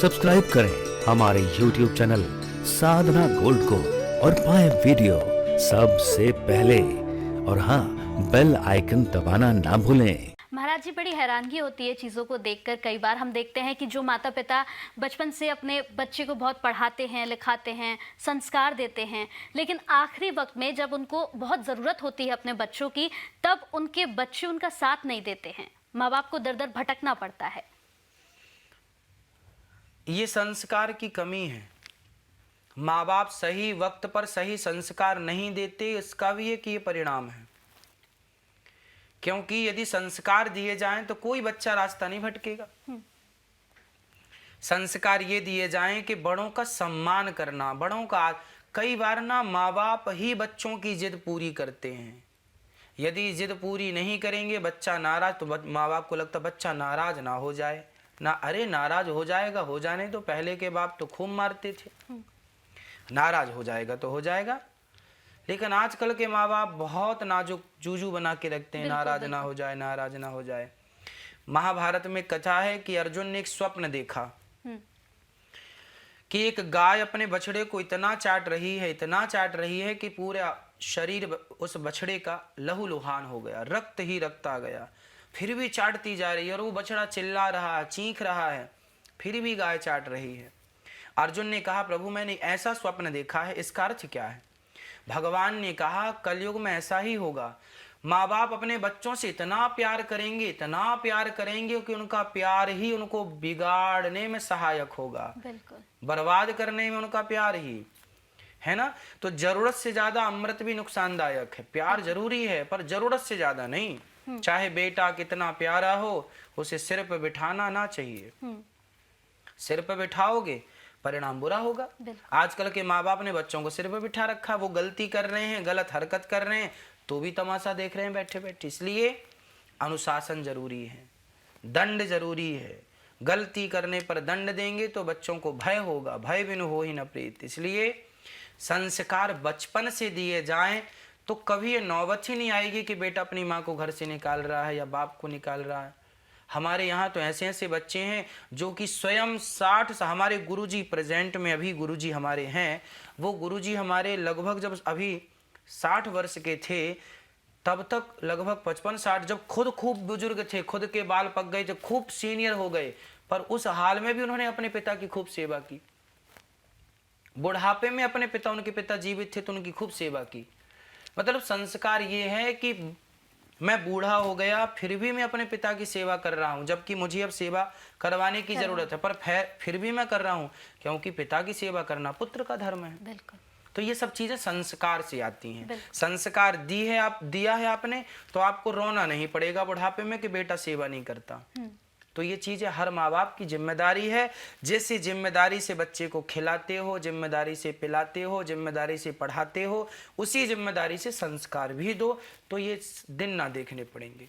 Subscribe करें हमारे YouTube channel साधना gold को और पाएं वीडियो सबसे पहले। और हाँ, बेल आइकन दबाना ना भूलें। महाराज जी, बड़ी हैरानगी होती है चीज़ों को देखकर। कई बार हम देखते हैं कि जो माता पिता बचपन से अपने बच्चे को बहुत पढ़ाते हैं, लिखाते हैं, संस्कार देते हैं, लेकिन आखिरी वक्त में जब उनको बहुत ज़रूरत होती है अपने बच्चों की, तब उनके बच्चे उनका साथ नहीं देते हैं। माँ बाप को दर दर भटकना पड़ता है। ये संस्कार की कमी है। माँ बाप सही वक्त पर सही संस्कार नहीं देते, इसका भी एक ये परिणाम है। क्योंकि यदि संस्कार दिए जाएं तो कोई बच्चा रास्ता नहीं भटकेगा। संस्कार ये दिए जाएं कि बड़ों का सम्मान करना, बड़ों का। कई बार ना माँ बाप ही बच्चों की जिद पूरी करते हैं। यदि जिद पूरी नहीं करेंगे, बच्चा नाराज, तो माँ बाप को लगता बच्चा नाराज ना हो जाए ना। अरे नाराज हो जाएगा, हो जाने तो। पहले के बाप तो खूब मारते थे। नाराज हो जाएगा तो हो जाएगा। लेकिन आजकल के माँ बाप बहुत नाजुक जूजू बना के रखते हैं, नाराज ना हो जाए, नाराज ना हो जाए। महाभारत में कथा है कि अर्जुन ने एक स्वप्न देखा कि एक गाय अपने बछड़े को इतना चाट रही है, इतना चाट रही है कि पूरा शरीर उस बछड़े का लहूलुहान हो गया, रक्त ही रक्त आ गया। फिर भी चाटती जा रही है और वो बछड़ा चिल्ला रहा है, चीख रहा है, फिर भी गाय चाट रही है। अर्जुन ने कहा, प्रभु मैंने ऐसा स्वप्न देखा है, इसका अर्थ क्या है? भगवान ने कहा, कलयुग में ऐसा ही होगा। माँ बाप अपने बच्चों से इतना प्यार करेंगे, इतना प्यार करेंगे कि उनका प्यार ही उनको बिगाड़ने में सहायक होगा, बर्बाद करने में उनका प्यार ही है ना। तो जरूरत से ज्यादा अमृत भी नुकसानदायक है। प्यार जरूरी है पर जरूरत से ज्यादा नहीं। चाहे बेटा कितना प्यारा हो, उसे सिर पे बिठाना ना चाहिए। सिर पे बिठाओगे परिणाम बुरा होगा। आजकल के माँ बाप ने बच्चों को सिर पे बिठा रखा। वो गलती कर रहे हैं, गलत हरकत कर रहे हैं, तो भी तमाशा देख रहे हैं बैठे बैठे। इसलिए अनुशासन जरूरी है, दंड जरूरी है। गलती करने पर दंड देंगे तो बच्चों को भय होगा, भय बिनु हो ही न प्रीत। इसलिए संस्कार बचपन से दिए जाएं तो कभी ये नौबत ही नहीं आएगी कि बेटा अपनी माँ को घर से निकाल रहा है या बाप को निकाल रहा है। हमारे यहाँ तो ऐसे ऐसे बच्चे हैं जो कि स्वयं 60, हमारे गुरुजी प्रेजेंट में अभी गुरुजी हमारे हैं, वो गुरुजी हमारे लगभग जब अभी 60 वर्ष के थे, तब तक लगभग 55-60, जब खुद खूब बुजुर्ग थे, खुद के बाल पक गए थे, खूब सीनियर हो गए, पर उस हाल में भी उन्होंने अपने पिता की खूब सेवा की। बुढ़ापे में अपने पिता, उनके पिता जीवित थे तो उनकी खूब सेवा की। मतलब संस्कार ये है कि मैं बूढ़ा हो गया फिर भी मैं अपने पिता की सेवा कर रहा हूं, जबकि मुझे अब सेवा करवाने की जरूरत है, पर फिर भी मैं कर रहा हूं, क्योंकि पिता की सेवा करना पुत्र का धर्म है। बिल्कुल। तो ये सब चीजें संस्कार से आती हैं। संस्कार दिया है आपने, तो आपको रोना नहीं पड़ेगा बुढ़ापे में कि बेटा सेवा नहीं करता। तो ये चीजें हर माँ बाप की जिम्मेदारी है। जैसे जिम्मेदारी से बच्चे को खिलाते हो, जिम्मेदारी से पिलाते हो, जिम्मेदारी से पढ़ाते हो, उसी जिम्मेदारी से संस्कार भी दो, तो ये दिन ना देखने पड़ेंगे।